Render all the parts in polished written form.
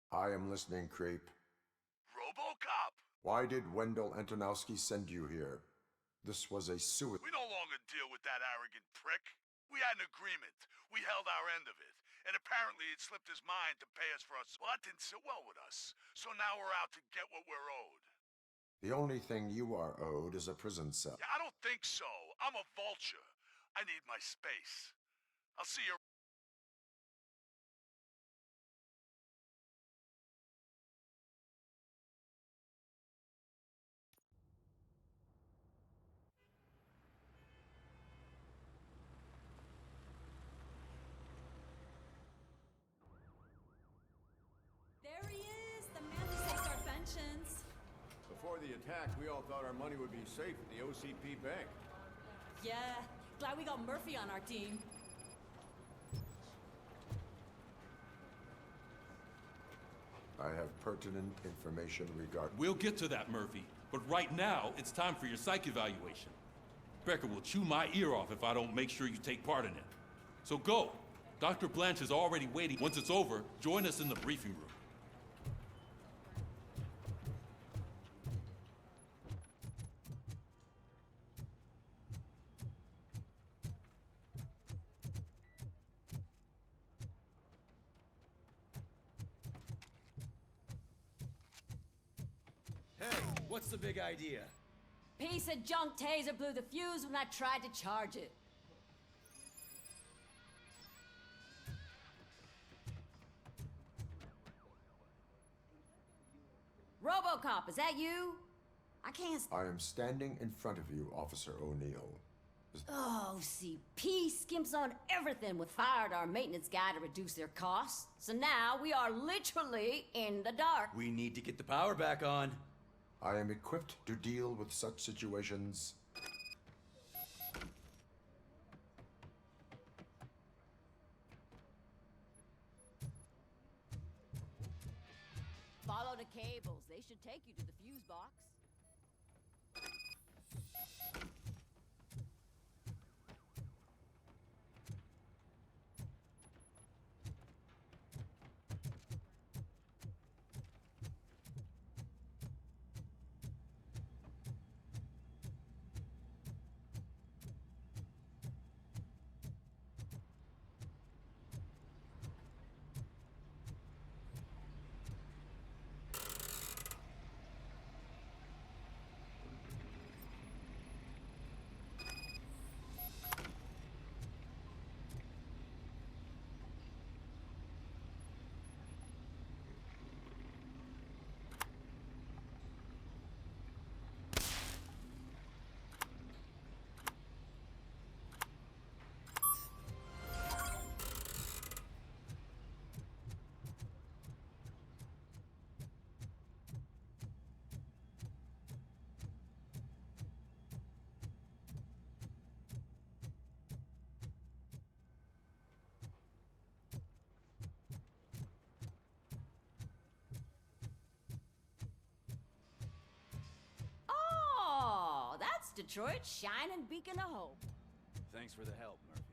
I am listening, creep. RoboCop! Why did Wendell Antonowski send you here? This was a suicide. We no longer deal with that arrogant prick. We had an agreement. We held our end of it. And apparently it slipped his mind to pay us for us. Well, that didn't sit well with us. So now we're out to get what we're owed. The only thing you are owed is a prison cell. Yeah, I don't think so. I'm a vulture. I need my space. I'll see you. There he is, the man who saves our pensions. Before the attack, we all thought our money would be safe at the OCP bank. Yeah, glad we got Murphy on our team. I have pertinent information regarding... We'll get to that, Murphy. But right now, it's time for your psych evaluation. Becker will chew my ear off if I don't make sure you take part in it. So go. Dr. Blanche is already waiting. Once it's over, join us in the briefing room. Hey, what's the big idea? Piece of junk taser blew the fuse when I tried to charge it. RoboCop, is that you? I can't... I am standing in front of you, Officer O'Neill. Oh, see, P skimps on everything. We fired our maintenance guy to reduce their costs. So now we are literally in the dark. We need to get the power back on. I am equipped to deal with such situations. Follow the cables. They should take you to the fuse box. Oh, that's Detroit's shining beacon of hope. Thanks for the help, Murphy.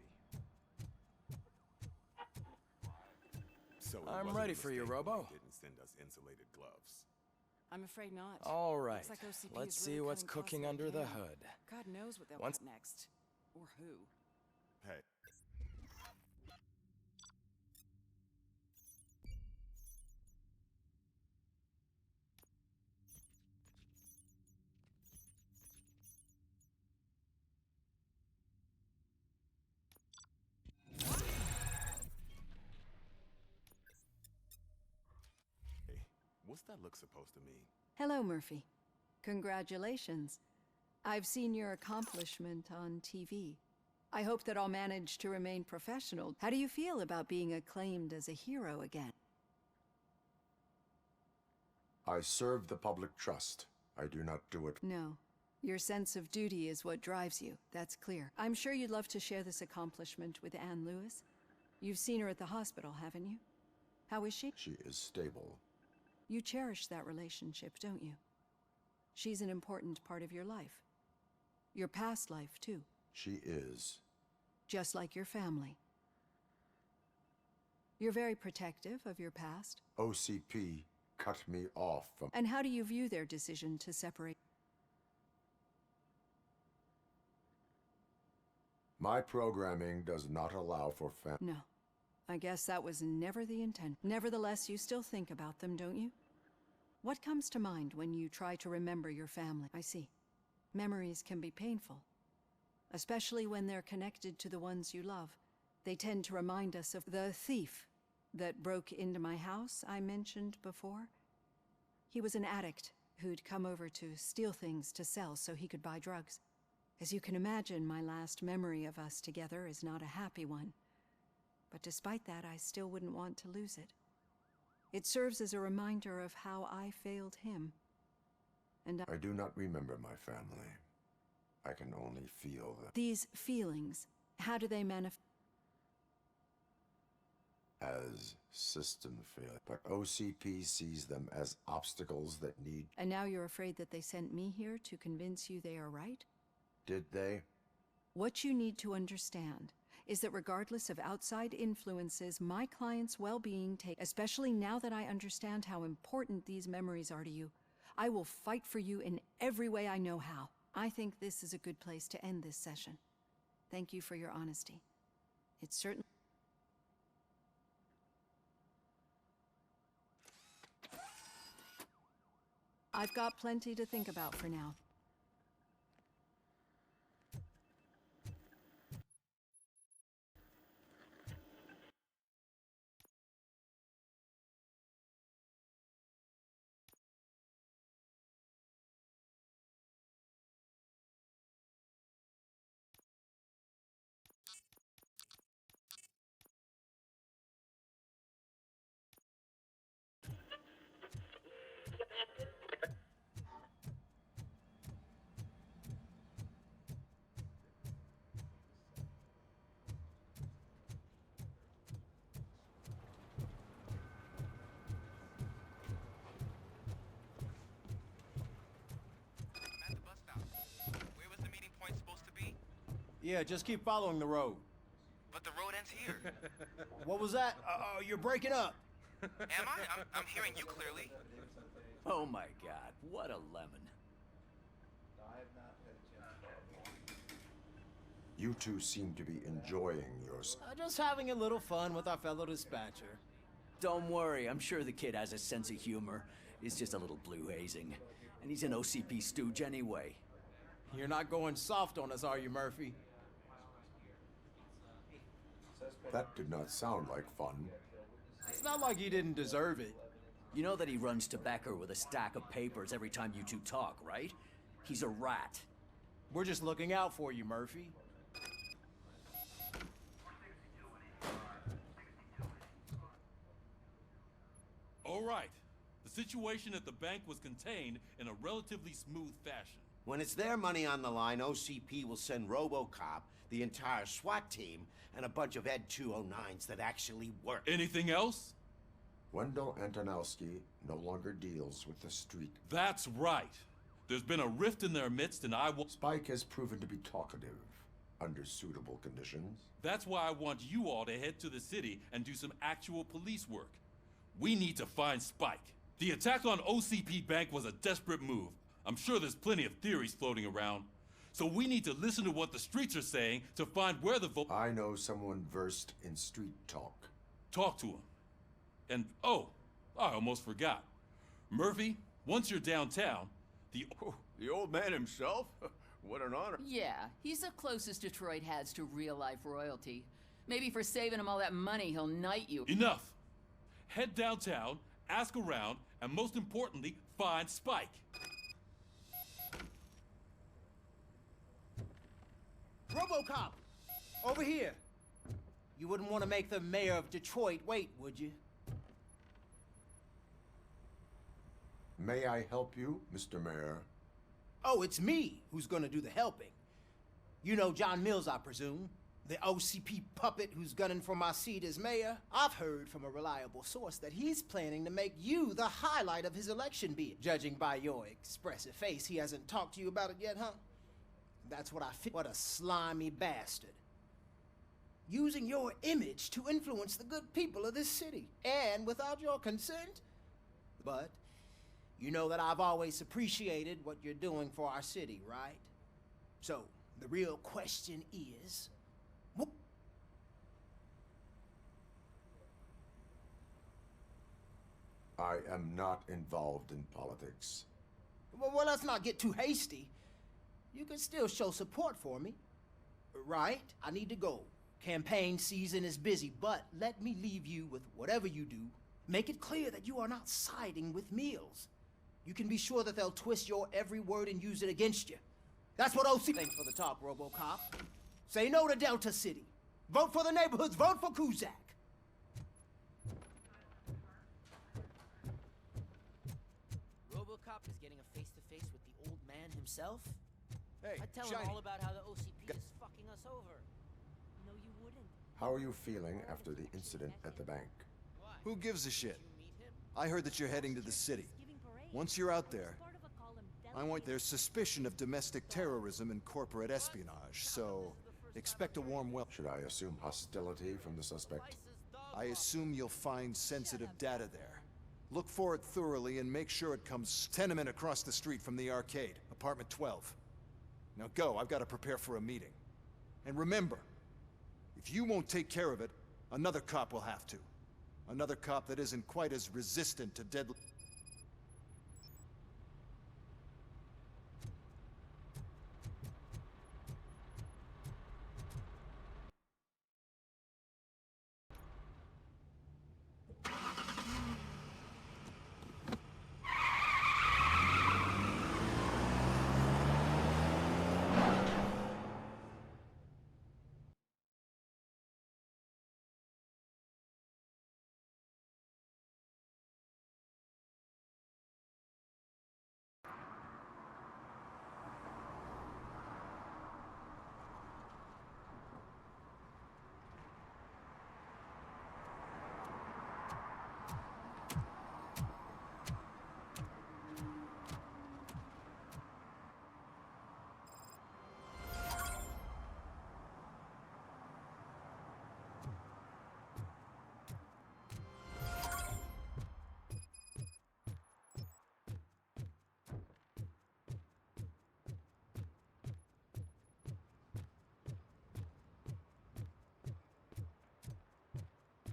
So I'm ready for you, Robo. Didn't send us insulated gloves. I'm afraid not. All right. Looks like OCP Let's is see really what's cutting cooking costs under like the hell. hood. God knows what they'll Once- cut next. Or who. Hey, what's that look supposed to mean? Hello, Murphy. Congratulations. I've seen your accomplishment on TV. I hope that I'll manage to remain professional. How do you feel about being acclaimed as a hero again? I serve the public trust. I do not do it. No. Your sense of duty is what drives you. That's clear. I'm sure you'd love to share this accomplishment with Anne Lewis. You've seen her at the hospital, haven't you? How is she? She is stable. You cherish that relationship, don't you? She's an important part of your life. Your past life, too. She is. Just like your family. You're very protective of your past. OCP cut me off from... And how do you view their decision to separate? My programming does not allow for No. I guess that was never the intent. Nevertheless, you still think about them, don't you? What comes to mind when you try to remember your family? I see. Memories can be painful, especially when they're connected to the ones you love. They tend to remind us of the thief that broke into my house I mentioned before. He was an addict who'd come over to steal things to sell so he could buy drugs. As you can imagine, my last memory of us together is not a happy one. But despite that, I still wouldn't want to lose it. It serves as a reminder of how I failed him. And I do not remember my family. I can only feel them. These feelings, how do they manifest? As system failure. But OCP sees them as obstacles that need... And now you're afraid that they sent me here to convince you they are right? Did they? What you need to understand is that regardless of outside influences, my client's well-being especially now that I understand how important these memories are to you, I will fight for you in every way I know how. I think this is a good place to end this session. Thank you for your honesty. It's certainly... I've got plenty to think about for now. Yeah, just keep following the road. But the road ends here. What was that? You're breaking up. Am I? I'm hearing you clearly. Oh my god, what a lemon. You two seem to be enjoying yours. Just having a little fun with our fellow dispatcher. Don't worry, I'm sure the kid has a sense of humor. It's just a little blue hazing. And he's an OCP stooge anyway. You're not going soft on us, are you, Murphy? That did not sound like fun. It's not like he didn't deserve it. You know that he runs tobacco with a stack of papers every time you two talk, right? He's a rat. We're just looking out for you, Murphy. All right. The situation at the bank was contained in a relatively smooth fashion. When it's their money on the line, OCP will send RoboCop, the entire SWAT team, and a bunch of Ed 209s that actually work. Anything else? Wendell Antonowski no longer deals with the street. That's right. There's been a rift in their midst, and I will... Spike has proven to be talkative under suitable conditions. That's why I want you all to head to the city and do some actual police work. We need to find Spike. The attack on OCP Bank was a desperate move. I'm sure there's plenty of theories floating around. So we need to listen to what the streets are saying to find where the I know someone versed in street talk. Talk to him. And, oh, I almost forgot. Murphy, once you're downtown, the old man himself? What an honor. Yeah, he's the closest Detroit has to real-life royalty. Maybe for saving him all that money, he'll knight you. Enough. Head downtown, ask around, and most importantly, find Spike. RoboCop! Over here! You wouldn't want to make the mayor of Detroit wait, would you? May I help you, Mr. Mayor? Oh, it's me who's gonna do the helping. You know John Mills, I presume. The OCP puppet who's gunning for my seat as mayor. I've heard from a reliable source that he's planning to make you the highlight of his election bid. Judging by your expressive face, he hasn't talked to you about it yet, huh? That's what I feel. What a slimy bastard. using your image to influence the good people of this city, and without your consent. But you know that I've always appreciated what you're doing for our city, right? So, the real question is... I am not involved in politics. Well, let's not get too hasty. You can still show support for me, right? I need to go. Campaign season is busy, but let me leave you with whatever you do. Make it clear that you are not siding with Meals. You can be sure that they'll twist your every word and use it against you. That's what OC... Thanks for the talk, RoboCop. Say no to Delta City. Vote for the neighborhoods. Vote for Kuzak. RoboCop is getting a face-to-face with the old man himself? Hey, I'd tell him all about how the OCP is fucking us over. No, you wouldn't. How are you feeling after the incident at the bank? Who gives a shit? I heard that you're heading to the city. Once you're out there, there's suspicion of domestic terrorism and corporate espionage, so expect a warm welcome. Should I assume hostility from the suspect? I assume you'll find sensitive data there. Look for it thoroughly and make sure it comes tenement across the street from the arcade, apartment 12. Now go, I've got to prepare for a meeting. And remember, if you won't take care of it, another cop will have to. Another cop that isn't quite as resistant to deadly...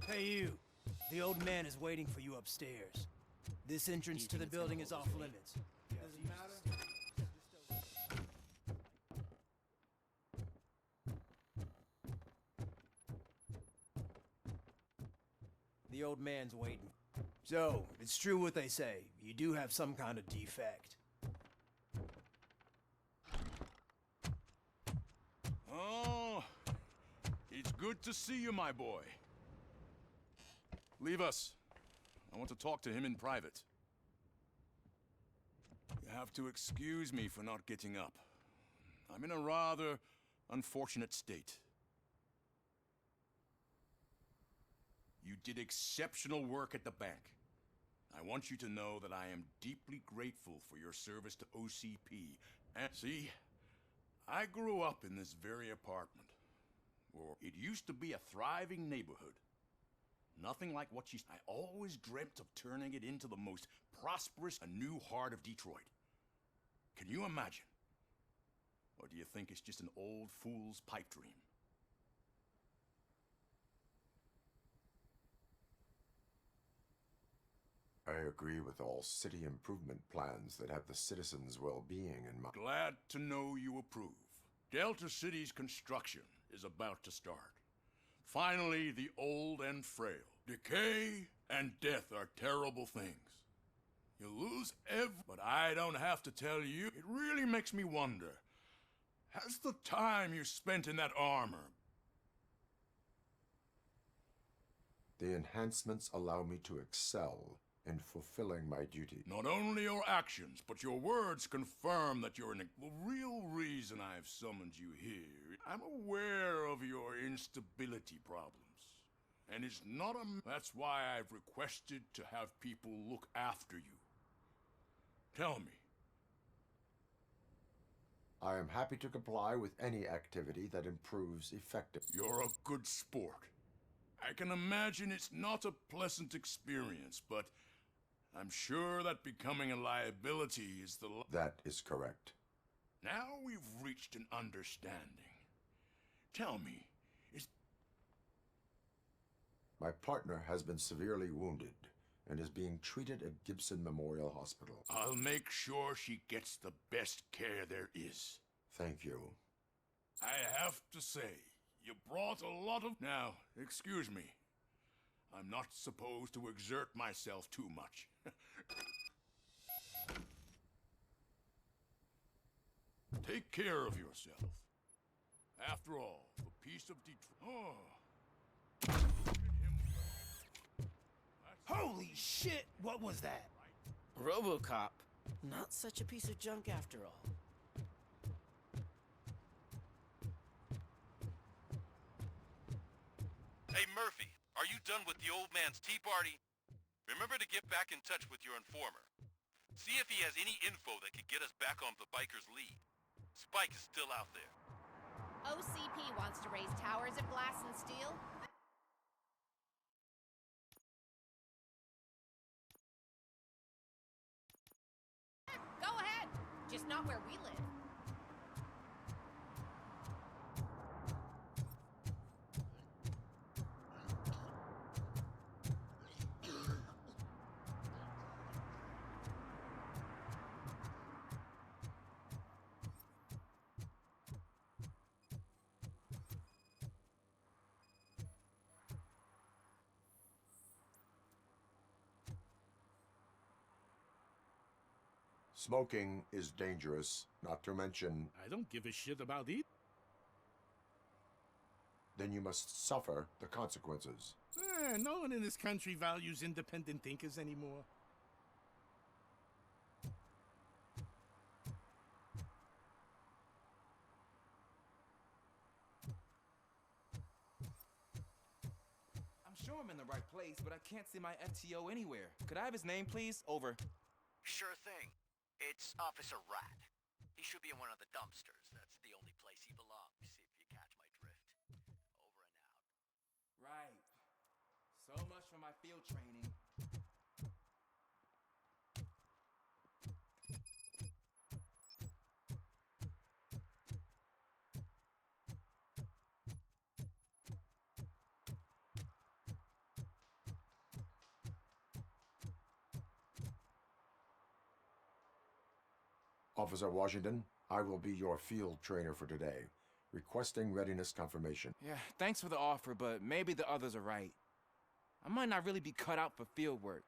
Hey, you. The old man is waiting for you upstairs. This entrance to the building is off limits. Doesn't matter. The old man's waiting. So, it's true what they say. You do have some kind of defect. Oh, it's good to see you, my boy. Leave us. I want to talk to him in private. You have to excuse me for not getting up. I'm in a rather unfortunate state. You did exceptional work at the bank. I want you to know that I am deeply grateful for your service to OCP. And see, I grew up in this very apartment. Or it used to be a thriving neighborhood. Nothing like what I always dreamt of turning it into the most prosperous and new heart of Detroit. Can you imagine? Or do you think it's just an old fool's pipe dream? I agree with all city improvement plans that have the citizens' well-being in mind. Glad to know you approve. Delta City's construction is about to start. Finally, the old and frail. Decay and death are terrible things. You lose but I don't have to tell you. It really makes me wonder. Has the time you spent in that armor... The enhancements allow me to excel in fulfilling my duty. Not only your actions, but your words confirm that you're the real reason I've summoned you here. I'm aware of your instability problems. And it's not that's why I've requested to have people look after you. Tell me. I am happy to comply with any activity that improves effectiveness. You're a good sport. I can imagine it's not a pleasant experience, but I'm sure that becoming a liability is the... That is correct. Now we've reached an understanding. Tell me, is... My partner has been severely wounded and is being treated at Gibson Memorial Hospital. I'll make sure she gets the best care there is. Thank you. I have to say, you brought a lot of... Now, excuse me. I'm not supposed to exert myself too much. Take care of yourself. After all, a piece of Detroit... Oh. Holy shit! What was that? RoboCop. Not such a piece of junk after all. Hey, Murphy, are you done with the old man's tea party? Remember to get back in touch with your informer. See if he has any info that could get us back on the biker's lead. Spike is still out there. OCP wants to raise towers of glass and steel. Go ahead, just not where we live. Smoking is dangerous, not to mention... I don't give a shit about it. Then you must suffer the consequences. No one in this country values independent thinkers anymore. I'm sure I'm in the right place, but I can't see my FTO anywhere. Could I have his name, please? Over. Sure thing. It's Officer Rat. He should be in one of the dumpsters. That's the only place he belongs, if you catch my drift. Over and out. Right. So much for my field training. Officer Washington, I will be your field trainer for today. Requesting readiness confirmation. Yeah, thanks for the offer, but maybe the others are right. I might not really be cut out for field work.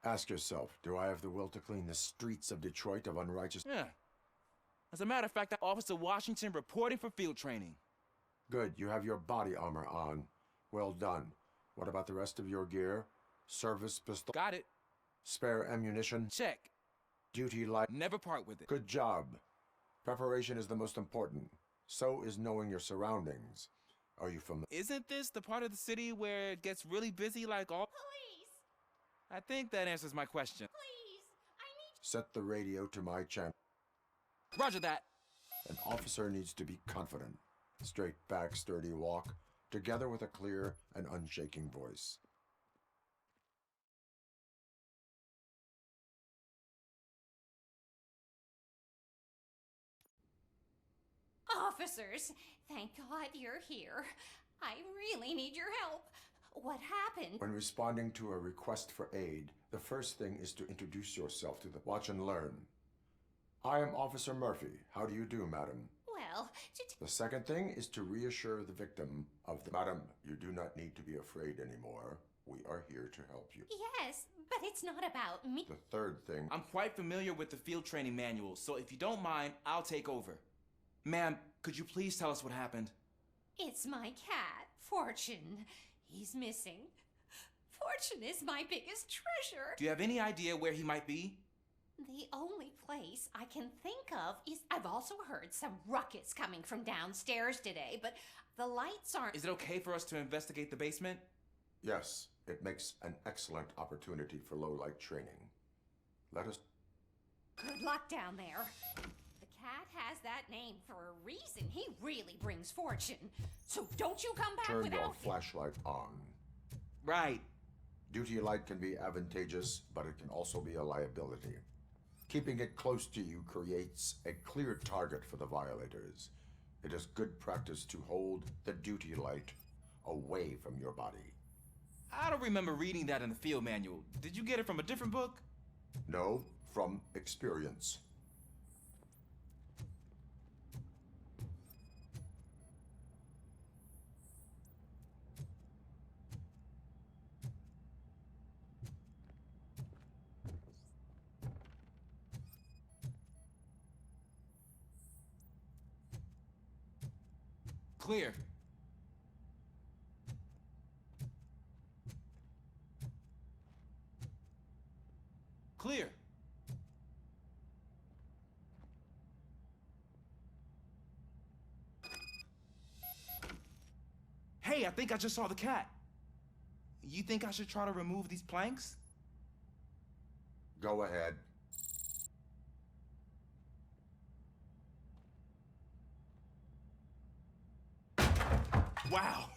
Ask yourself, do I have the will to clean the streets of Detroit of unrighteous... Yeah. As a matter of fact, Officer Washington reporting for field training. Good, you have your body armor on. Well done. What about the rest of your gear? Service pistol? Got it. Spare ammunition? Check. Duty light? Never part with it. Good job. Preparation is the most important. So is knowing your surroundings. Are you familiar? Isn't this the part of the city where it gets really busy like all... Please! I think that answers my question. Please! I need... Set the radio to my channel. Roger that. An officer needs to be confident. Straight back, sturdy walk, together with a clear and unshaking voice. Officers, thank God you're here. I really need your help. What happened? When responding to a request for aid, the first thing is to introduce yourself to the watch and learn. I am Officer Murphy. How do you do, madam? Well, The second thing is to reassure the victim of the... Madam, you do not need to be afraid anymore. We are here to help you. Yes, but it's not about me. The third thing... I'm quite familiar with the field training manual, so if you don't mind, I'll take over. Ma'am, could you please tell us what happened? It's my cat, Fortune. He's missing. Fortune is my biggest treasure. Do you have any idea where he might be? The only place I can think of is... I've also heard some ruckus coming from downstairs today, but the lights aren't... Is it okay for us to investigate the basement? Yes, it makes an excellent opportunity for low-light training. Let us... Good luck down there. The cat has that name for a reason. He really brings fortune. So don't you come back Turn without your him. flashlight on. Right. Duty light can be advantageous, but it can also be a liability. Keeping it close to you creates a clear target for the violators. It is good practice to hold the duty light away from your body. I don't remember reading that in the field manual. Did you get it from a different book? No, from experience. Clear. Clear. Hey, I think I just saw the cat. You think I should try to remove these planks? Go ahead. Wow.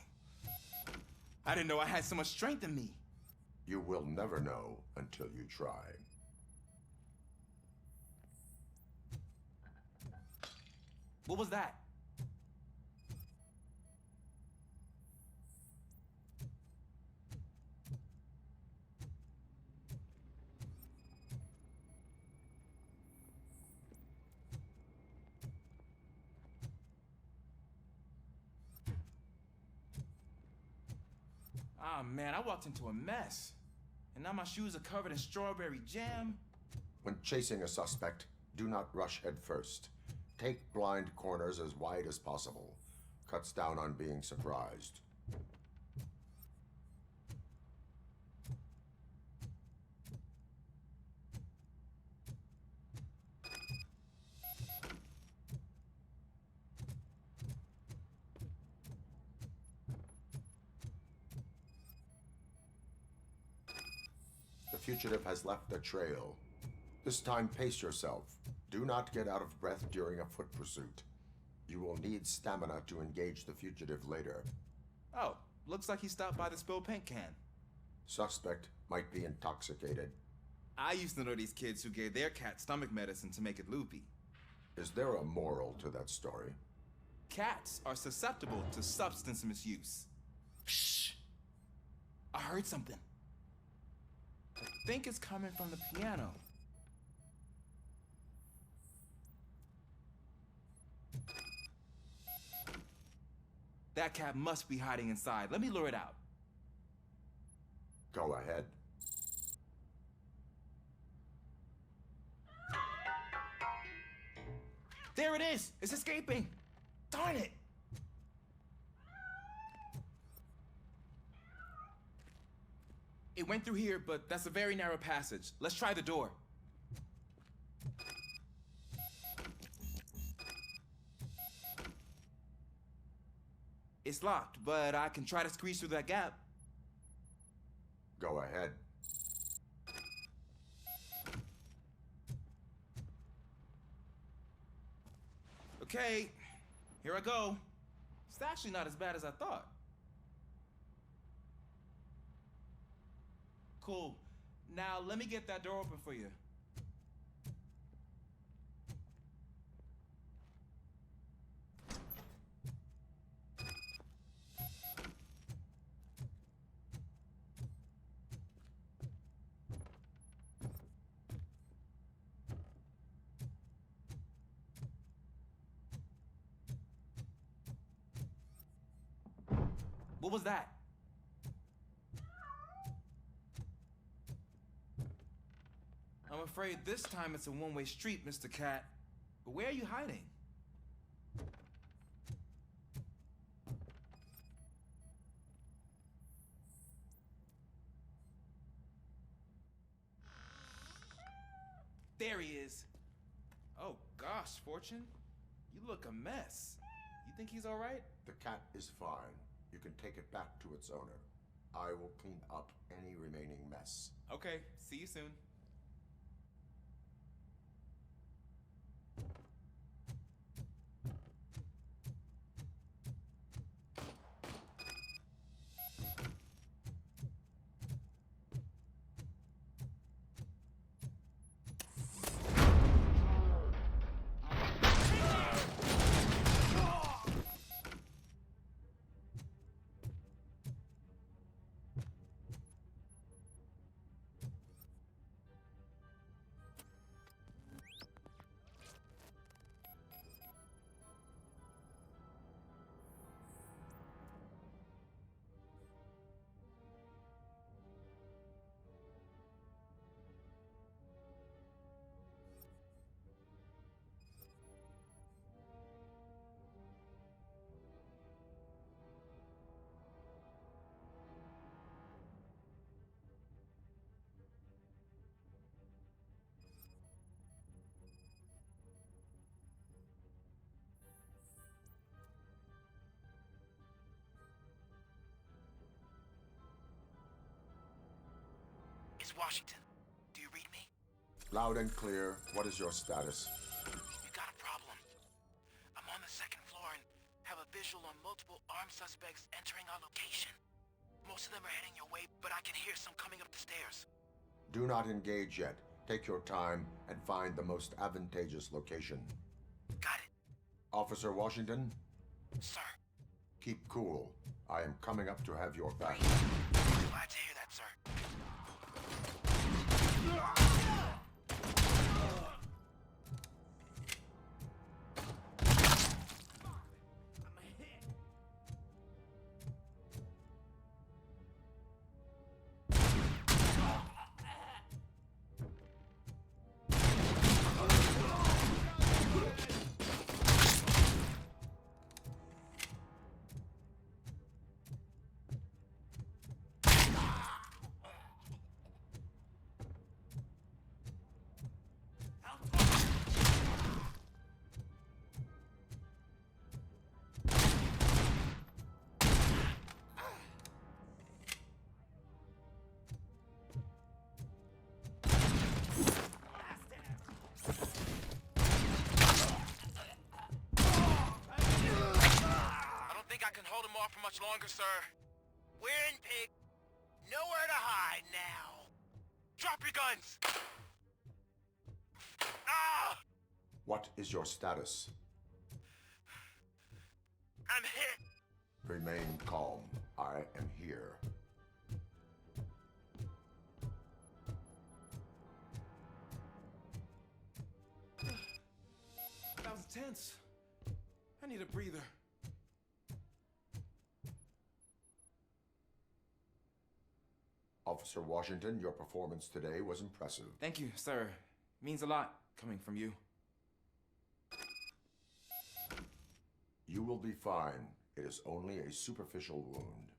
I didn't know I had so much strength in me. You will never know until you try. What was that? Ah, man, I walked into a mess. And now my shoes are covered in strawberry jam. When chasing a suspect, do not rush head first. Take blind corners as wide as possible. Cuts down on being surprised. The fugitive has left a trail. This time, pace yourself. Do not get out of breath during a foot pursuit. You will need stamina to engage the fugitive later. Oh, looks like he stopped by the spilled paint can. Suspect might be intoxicated. I used to know these kids who gave their cat stomach medicine to make it loopy. Is there a moral to that story? Cats are susceptible to substance misuse. Shh! I heard something. I think it's coming from the piano. That cat must be hiding inside. Let me lure it out. Go ahead. There it is! It's escaping! Darn it! It went through here, but that's a very narrow passage. Let's try the door. It's locked, but I can try to squeeze through that gap. Go ahead. Okay, here I go. It's actually not as bad as I thought. Cool. Now let me get that door open for you. What was that? I'm afraid this time it's a one-way street, Mr. Cat. But where are you hiding? There he is. Oh gosh, Fortune. You look a mess. You think he's all right? The cat is fine. You can take it back to its owner. I will clean up any remaining mess. Okay, see you soon. is Washington. Do you read me? Loud and clear. What is your status? You got a problem. I'm on the second floor and have a visual on multiple armed suspects entering our location. Most of them are heading your way, but I can hear some coming up the stairs. Do not engage yet. Take your time and find the most advantageous location. Got it. Officer Washington? Sir. Keep cool. I am coming up to have your back. Glad to hear that, sir. For much longer, sir. We're in, pig. Nowhere to hide now. Drop your guns! Ah! What is your status? I'm hit. Remain calm. I am here. That was tense. I need a breather. Officer Washington, your performance today was impressive. Thank you, sir. Means a lot coming from you. You will be fine. It is only a superficial wound.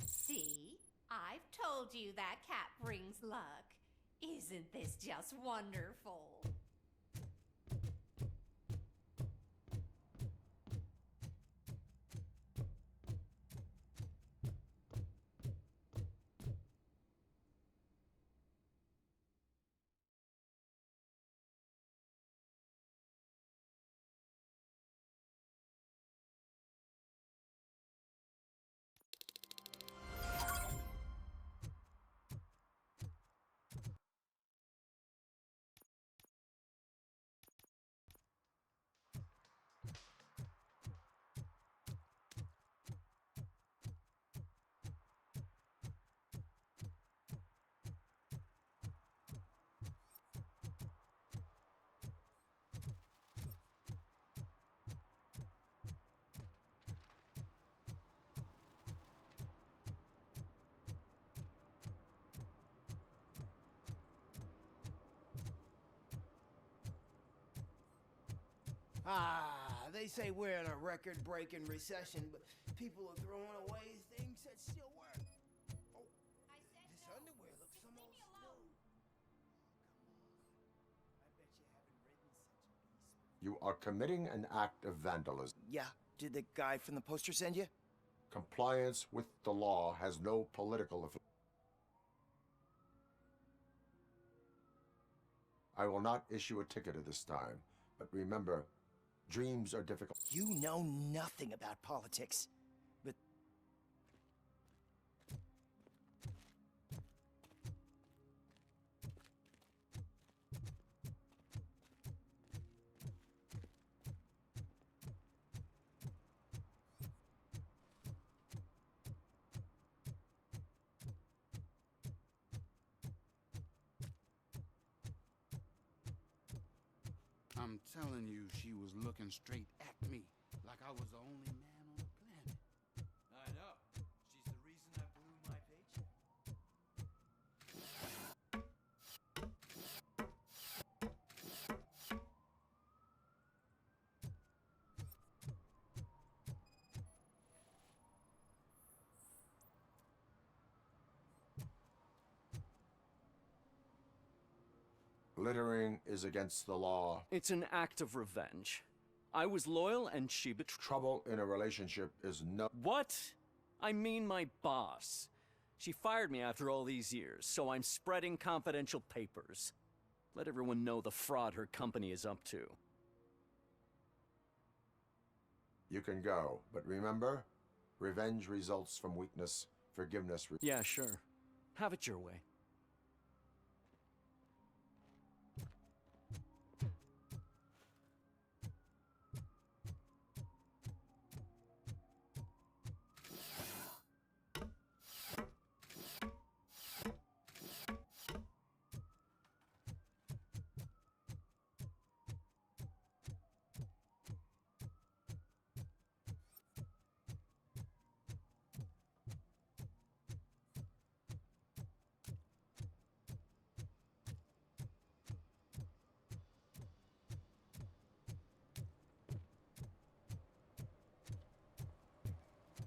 See? I've told you that cat brings luck. Isn't this just wonderful? They say we're in a record-breaking recession, but people are throwing away things that still work. Oh, this underwear looks some old still. I bet you haven't written such a piece. You are committing an act of vandalism. Yeah, did the guy from the poster send you? Compliance with the law has no political effect. I will not issue a ticket at this time, but remember, dreams are difficult. You know nothing about politics, but... I'm telling you, she was looking straight at me, like I was the only man on the planet. I know. She's the reason I blew my paycheck. Littering is against the law. It's an act of revenge. I was loyal and she betrayed. Trouble in a relationship is no... What? I mean my boss. She fired me after all these years, so I'm spreading confidential papers. Let everyone know the fraud her company is up to. You can go, but remember, revenge results from weakness, forgiveness... Yeah, sure. Have it your way.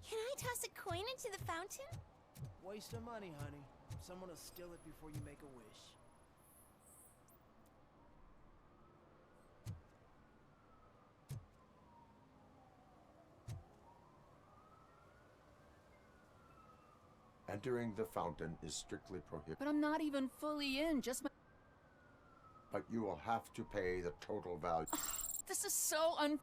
Can I toss a coin into the fountain? Waste of money, honey. Someone will steal it before you make a wish. Entering the fountain is strictly prohibited. But I'm not even fully in, just my... But you will have to pay the total value. This is so un...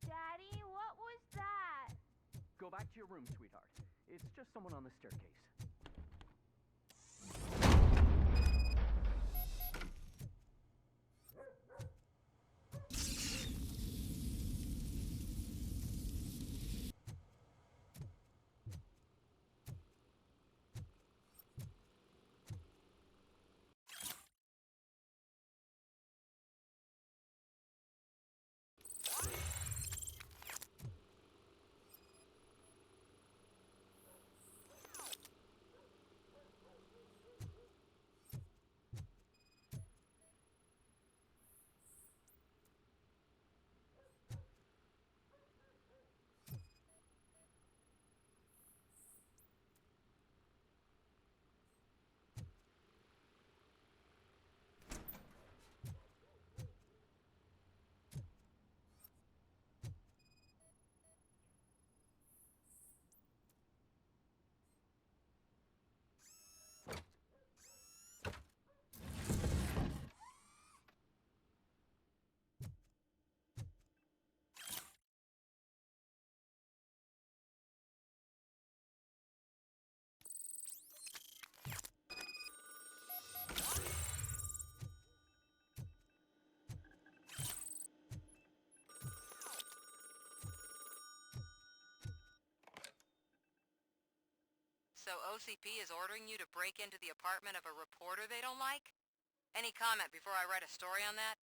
Daddy, what was that? Go back to your room, sweetheart. It's just someone on the staircase. So OCP is ordering you to break into the apartment of a reporter they don't like? Any comment before I write a story on that?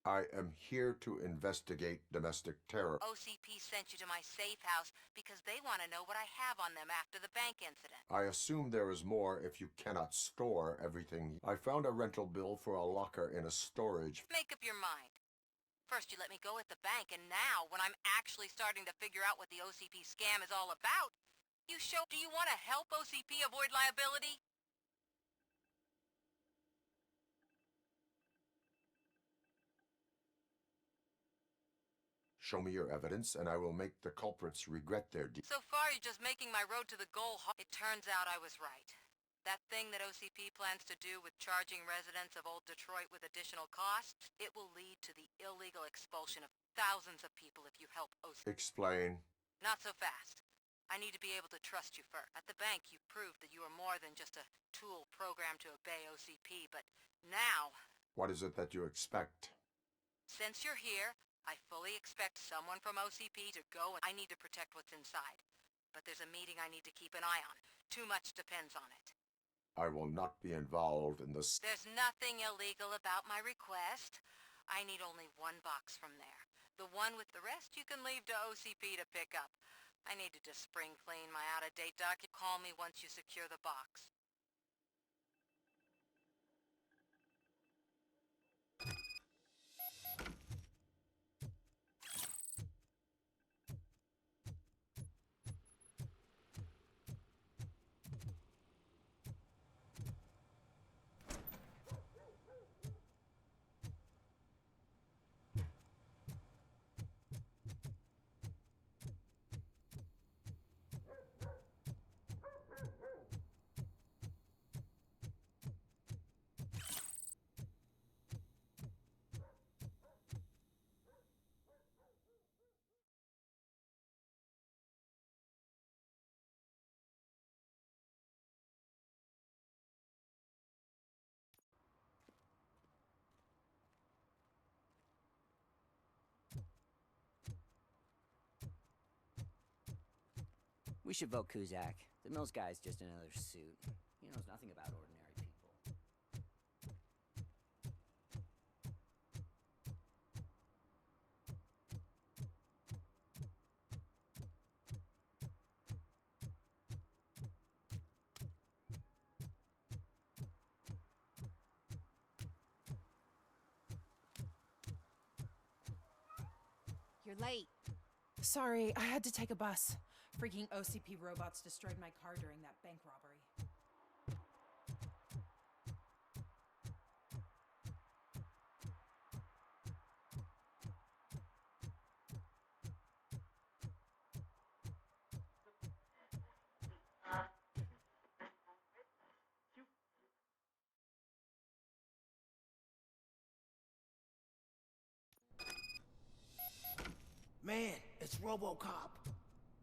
I am here to investigate domestic terror. OCP sent you to my safe house because they want to know what I have on them after the bank incident. I assume there is more if you cannot store everything. I found a rental bill for a locker in a storage. Make up your mind. First you let me go at the bank, and now, when I'm actually starting to figure out what the OCP scam is all about, do you want to help OCP avoid liability? Show me your evidence, and I will make the culprits regret their deeds. So far, you're just making my road to the goal. It turns out I was right. That thing that OCP plans to do with charging residents of Old Detroit with additional costs, it will lead to the illegal expulsion of thousands of people if you help OCP. Explain. Not so fast. I need to be able to trust you first. At the bank, you proved that you are more than just a tool programmed to obey OCP, but now... What is it that you expect? Since you're here, I fully expect someone from OCP to go and I need to protect what's inside. But there's a meeting I need to keep an eye on. Too much depends on it. I will not be involved in this. There's nothing illegal about my request. I need only one box from there. The one with the rest you can leave to OCP to pick up. I need to just spring clean my out-of-date document. Call me once you secure the box. We should vote Kuzak. The Mills guy's just another suit. He knows nothing about ordinary people. You're late. Sorry, I had to take a bus. Freaking OCP robots destroyed my car during that bank robbery. Man, it's RoboCop.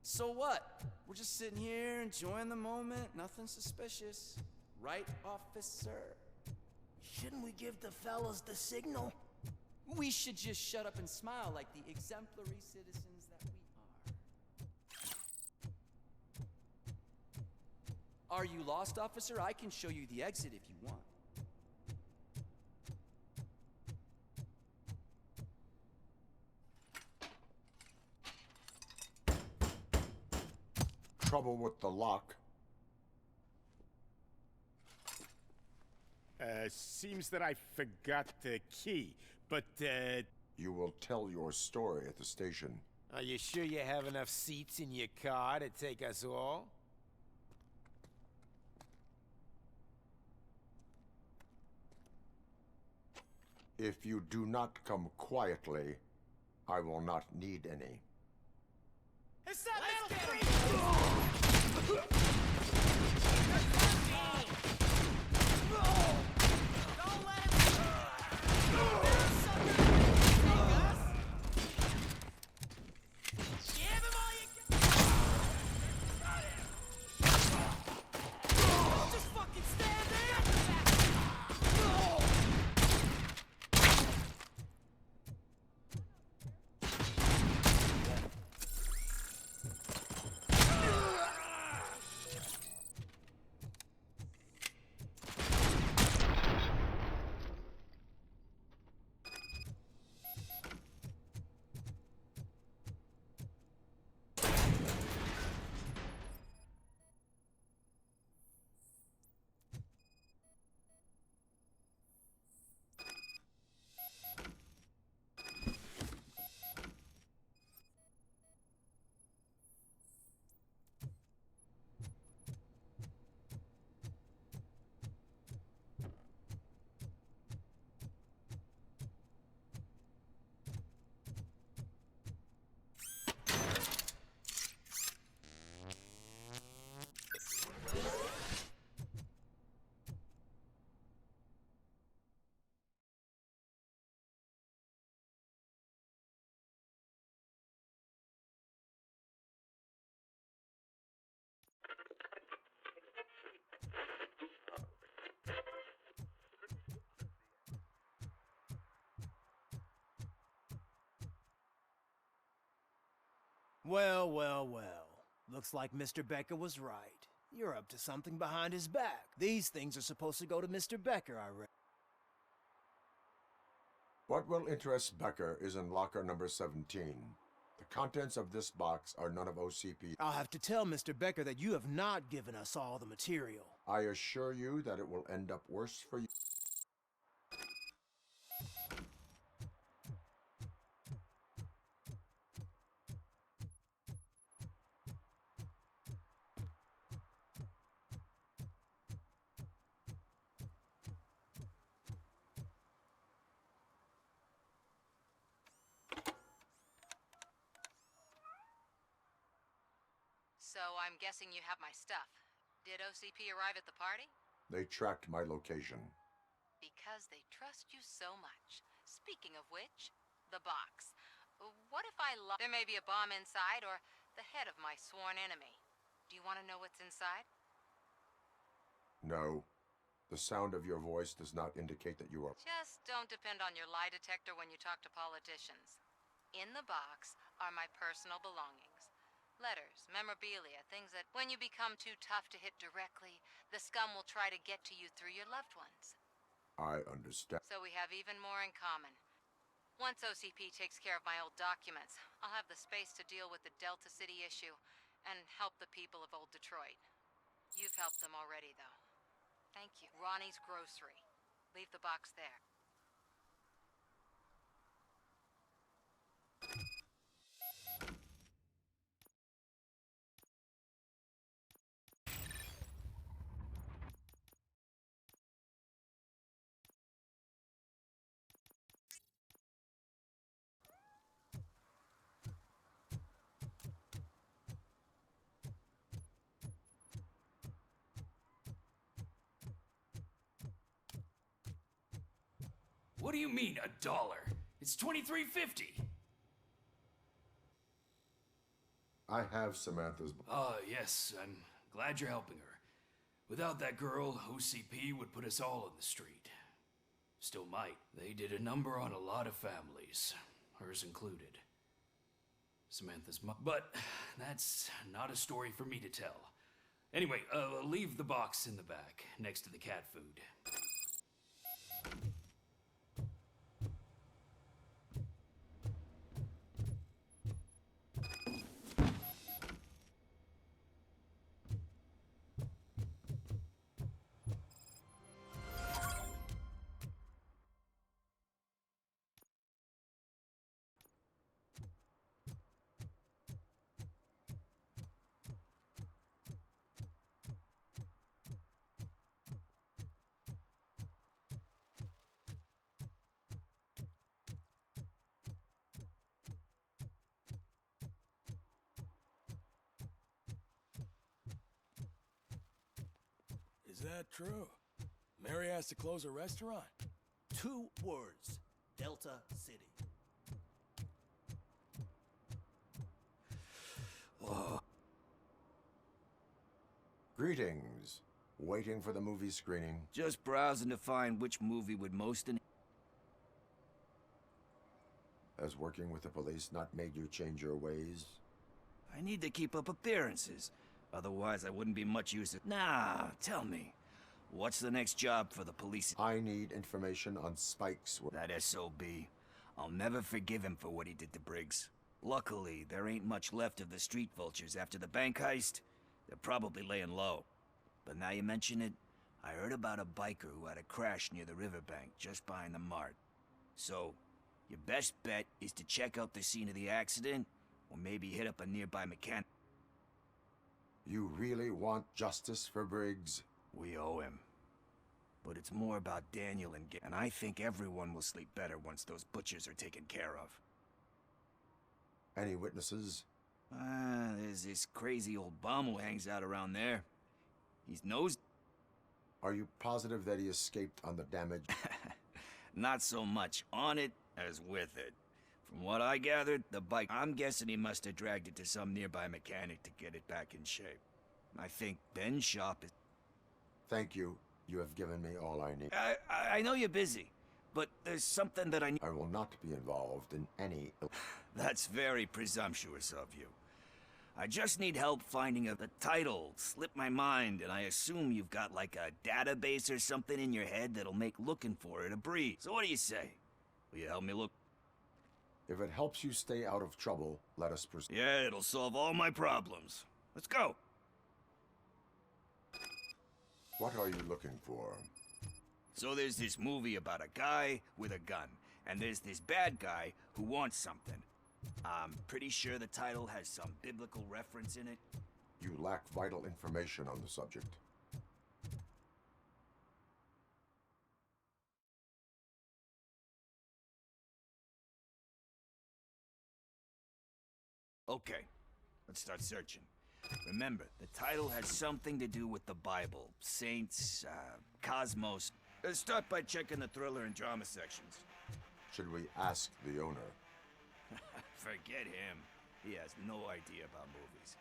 So what? We're just sitting here enjoying the moment, nothing suspicious. Right, officer? Shouldn't we give the fellas the signal? We should just shut up and smile like the exemplary citizens that we are. Are you lost, officer? I can show you the exit if you want. Trouble with the lock. Seems that I forgot the key, but, You will tell your story at the station. Are you sure you have enough seats in your car to take us all? If you do not come quietly, I will not need any. It's that metal freak! Don't let him Give him all you got! Just fucking stand there! Well, well, well. Looks like Mr. Becker was right. You're up to something behind his back. These things are supposed to go to Mr. Becker, I read. What will interest Becker is in locker number 17. The contents of this box are none of OCP. I'll have to tell Mr. Becker that you have not given us all the material. I assure you that it will end up worse for you. So I'm guessing you have my stuff. Did OCP arrive at the party? They tracked my location. Because they trust you so much. Speaking of which, the box. What if I There may be a bomb inside or the head of my sworn enemy. Do you want to know what's inside? No. The sound of your voice does not indicate that you are... Just don't depend on your lie detector when you talk to politicians. In the box are my personal belongings. Letters, memorabilia, things that, when you become too tough to hit directly, the scum will try to get to you through your loved ones. I understand. So we have even more in common. Once OCP takes care of my old documents, I'll have the space to deal with the Delta City issue and help the people of old Detroit. You've helped them already, though. Thank you. Ronnie's Grocery. Leave the box there. What do you mean, $1? It's $23.50. I have Samantha's... Yes, I'm glad you're helping her. Without that girl, OCP would put us all in the street. Still might. They did a number on a lot of families, hers included. Samantha's but that's not a story for me to tell. Anyway, leave the box in the back, next to the cat food. Is that true? Mary has to close a restaurant? 2 words. Delta City. Greetings. Waiting for the movie screening. Just browsing to find which movie would most... Has working with the police not made you change your ways? I need to keep up appearances. Otherwise, I wouldn't be much use at... Nah, tell me. What's the next job for the police? I need information on Spike's work. That SOB. I'll never forgive him for what he did to Briggs. Luckily, there ain't much left of the street vultures after the bank heist. They're probably laying low. But now you mention it, I heard about a biker who had a crash near the riverbank just behind the mart. So, your best bet is to check out the scene of the accident, or maybe hit up a nearby mechanic. You really want justice for Briggs? We owe him. But it's more about Daniel and I think everyone will sleep better once those butchers are taken care of. Any witnesses? There's this crazy old bum who hangs out around there. He's nosed. Are you positive that he escaped on the damage? Not so much on it as with it. From what I gathered, the bike... I'm guessing he must have dragged it to some nearby mechanic to get it back in shape. I think Ben's shop is... Thank you. You have given me all I need. I know you're busy, but there's something that I need... I will not be involved in any... That's very presumptuous of you. I just need help finding the title. Slipped my mind, and I assume you've got like a database or something in your head that'll make looking for it a breeze. So what do you say? Will you help me look? If it helps you stay out of trouble, let us proceed. Yeah, it'll solve all my problems. Let's go. What are you looking for? So there's this movie about a guy with a gun, and there's this bad guy who wants something. I'm pretty sure the title has some biblical reference in it. You lack vital information on the subject. Okay, let's start searching. Remember, the title has something to do with the Bible, saints, cosmos. Let's start by checking the thriller and drama sections. Should we ask the owner? Forget him. He has no idea about movies.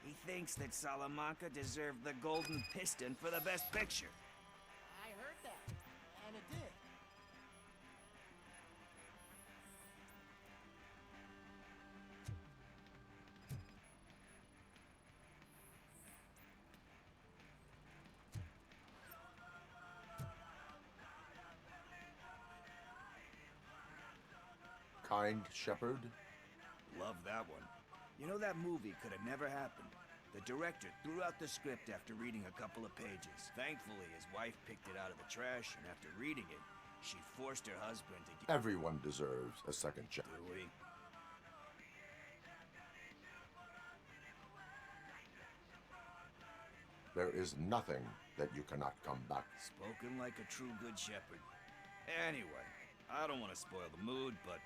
He thinks that Salamanca deserved the Golden Piston for the Best Picture. I heard that, and it did. Kind Shepherd? Love that one. You know, that movie could have never happened. The director threw out the script after reading a couple of pages. Thankfully, his wife picked it out of the trash, and after reading it, she forced her husband to get... Everyone deserves a second chance. Do we? There is nothing that you cannot come back. Spoken like a true good shepherd. Anyway, I don't want to spoil the mood, but...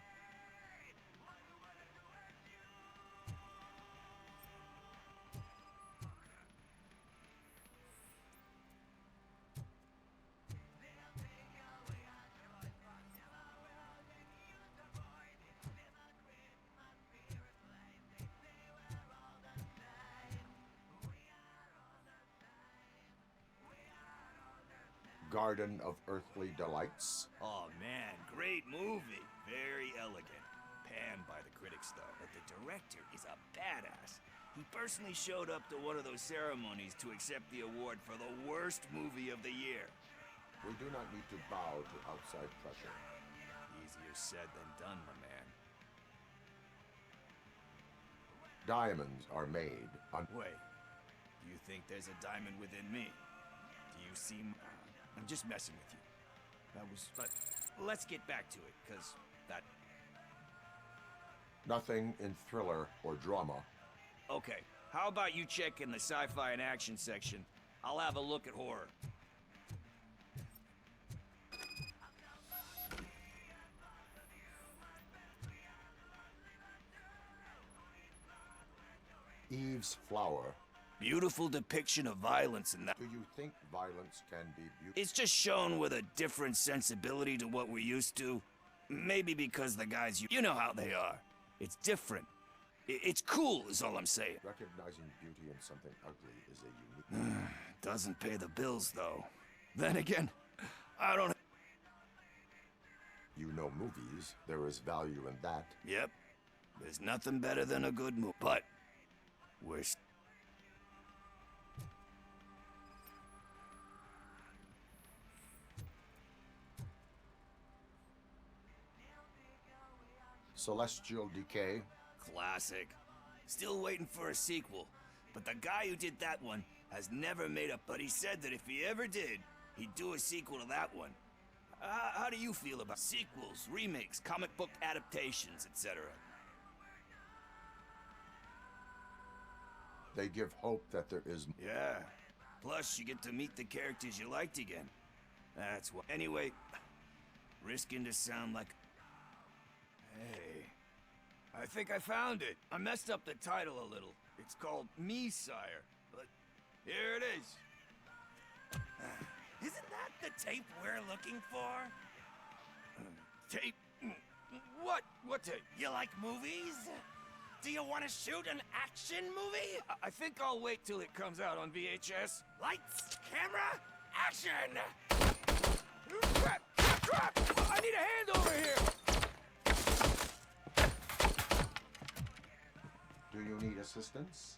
Garden of Earthly Delights. Oh man, great movie. Very elegant. Panned by the critics though, but the director is a badass. He personally showed up to one of those ceremonies to accept the award for the worst movie of the year. We do not need to bow to outside pressure. Easier said than done, my man. Diamonds are made on... Wait, you think there's a diamond within me? Do you seem... I'm just messing with you. That was... But let's get back to it, because that... Nothing in thriller or drama. Okay, how about you check in the sci-fi and action section? I'll have a look at horror. Eve's Flower. Beautiful depiction of violence in that. Do you think violence can be beautiful? It's just shown with a different sensibility to what we're used to. Maybe because the guys, you know how they are. It's different. It's cool is all I'm saying. Recognizing beauty in something ugly is a unique... Doesn't pay the bills, though. Then again, I don't... You know movies. There is value in that. Yep. There's nothing better than a good movie. But... we're... Celestial Decay. Classic. Still waiting for a sequel. But the guy who did that one has never made a... But he said that if he ever did, he'd do a sequel to that one. How do you feel about sequels, remakes, comic book adaptations, etc.? They give hope that there is... Yeah. Plus, you get to meet the characters you liked again. That's what... Anyway, risking to sound like... Hey, I think I found it. I messed up the title a little. It's called Me, Sire, but here it is. Isn't that the tape we're looking for? Tape? What? What tape? You like movies? Do you want to shoot an action movie? I think I'll wait till it comes out on VHS. Lights, camera, action! Crap! Crap! I need a hand over here! Do Do you need assistance?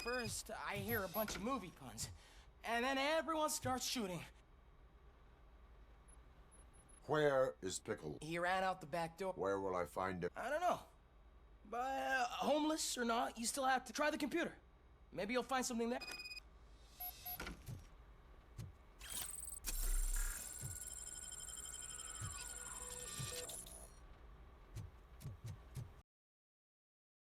First, I hear a bunch of movie puns, and then everyone starts shooting. Where is Pickle? He ran out the back door. Where will I find him? I don't know. But homeless or not, you still have to try the computer. Maybe you'll find something there.